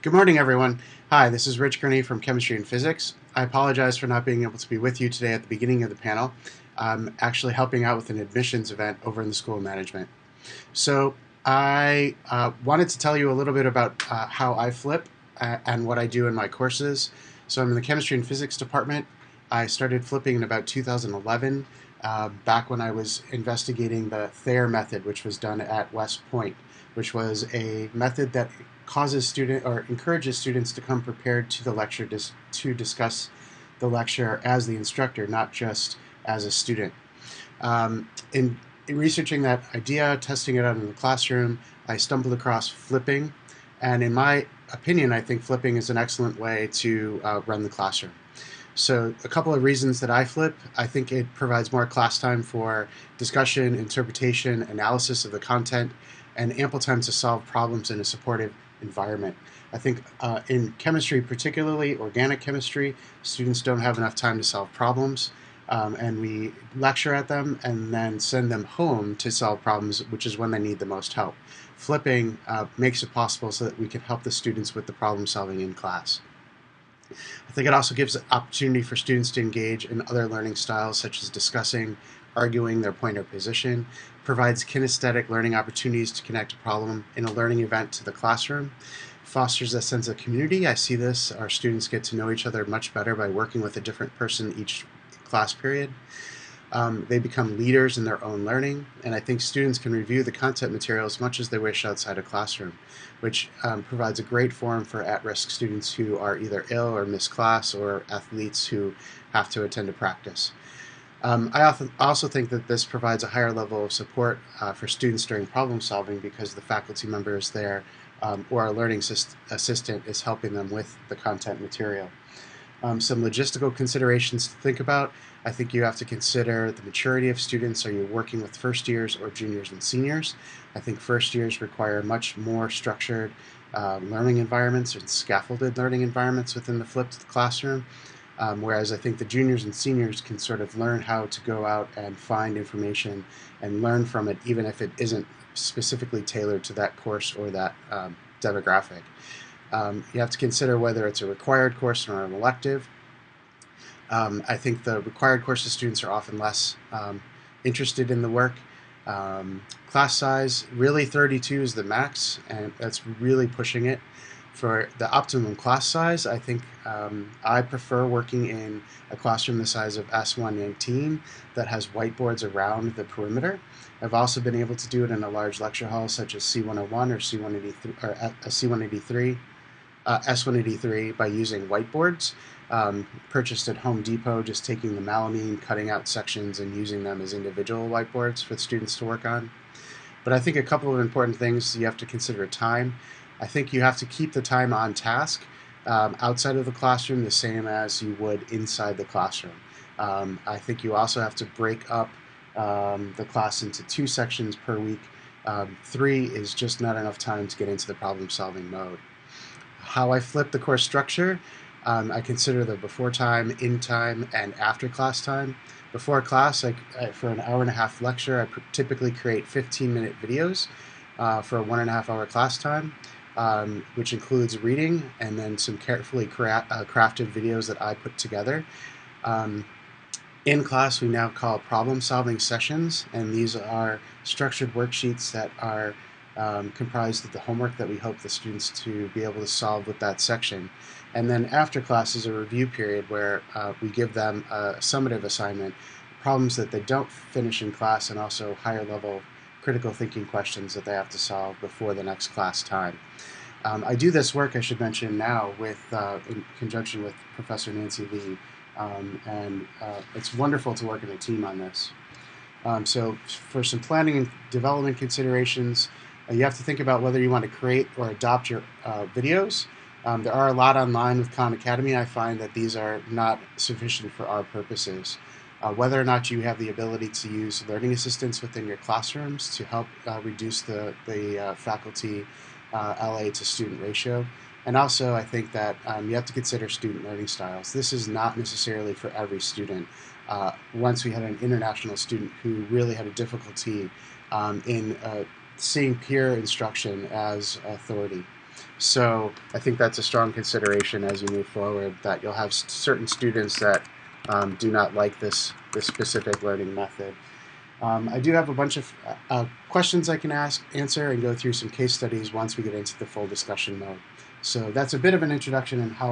Good morning, everyone. Hi, this is Rich Gurney from Chemistry and Physics. I apologize for not being able to be with you today at the beginning of the panel. I'm actually helping out with an admissions event over in the School of Management. So I wanted to tell you a little bit about how I flip and what I do in my courses. So I'm in the Chemistry and Physics department. I started flipping in about 2011, back when I was investigating the Thayer method, which was done at West Point, which was a method that causes student or encourages students to come prepared to the lecture to discuss the lecture as the instructor, not just as a student. In researching that idea, testing it out in the classroom, I stumbled across flipping, and in my opinion, I think flipping is an excellent way to run the classroom. So a couple of reasons that I flip: I think it provides more class time for discussion, interpretation, analysis of the content, and ample time to solve problems in a supportive environment. I think in chemistry, particularly organic chemistry, students don't have enough time to solve problems, and we lecture at them and then send them home to solve problems, which is when they need the most help. Flipping makes it possible so that we can help the students with the problem solving in class. I think it also gives an opportunity for students to engage in other learning styles, such as discussing, arguing their point or position, provides kinesthetic learning opportunities to connect a problem in a learning event to the classroom, fosters a sense of community. I see this. Our students get to know each other much better by working with a different person each class period. They become leaders in their own learning, and I think students can review the content material as much as they wish outside a classroom, which provides a great forum for at-risk students who are either ill or miss class, or athletes who have to attend a practice. I also think that this provides a higher level of support for students during problem solving, because the faculty member is there, or our learning assistant is helping them with the content material. Some logistical considerations to think about: I think you have to consider the maturity of students. Are you working with first years or juniors and seniors? I think first years require much more structured learning environments and scaffolded learning environments within the flipped classroom, whereas I think the juniors and seniors can sort of learn how to go out and find information and learn from it, even if it isn't specifically tailored to that course or that demographic. You have to consider whether it's a required course or an elective. I think the required courses students are often less interested in the work. Class size, really 32 is the max, and that's really pushing it. For the optimum class size, I think I prefer working in a classroom the size of S119 that has whiteboards around the perimeter. I've also been able to do it in a large lecture hall such as C101 or C183 or C183. S183 by using whiteboards, purchased at Home Depot, just taking the melamine, cutting out sections, and using them as individual whiteboards for the students to work on. But I think a couple of important things: you have to consider time. I think you have to keep the time on task outside of the classroom the same as you would inside the classroom. I think you also have to break up the class into 2 sections per week. 3 is just not enough time to get into the problem-solving mode. How I flip the course structure: I consider the before time, in time, and after class time. Before class, for an hour-and-a-half lecture, I typically create 15-minute videos for a 1.5-hour class time, which includes reading and then some carefully crafted videos that I put together. In class, we now call problem-solving sessions, and these are structured worksheets that are comprised of the homework that we hope the students to be able to solve with that section. And then after class is a review period where we give them a summative assignment, problems that they don't finish in class, and also higher level critical thinking questions that they have to solve before the next class time. I do this work, I should mention now, in conjunction with Professor Nancy Lee, and it's wonderful to work in a team on this. So for some planning and development considerations, you have to think about whether you want to create or adopt your videos. There are a lot online with Khan Academy. I find that these are not sufficient for our purposes. Whether or not you have the ability to use learning assistants within your classrooms to help reduce the faculty LA to student ratio. And also, I think that you have to consider student learning styles. This is not necessarily for every student. Once we had an international student who really had a difficulty in seeing peer instruction as authority. So I think that's a strong consideration as you move forward, that you'll have certain students that do not like this specific learning method. I do have a bunch of questions I can answer, and go through some case studies once we get into the full discussion mode. So that's a bit of an introduction in how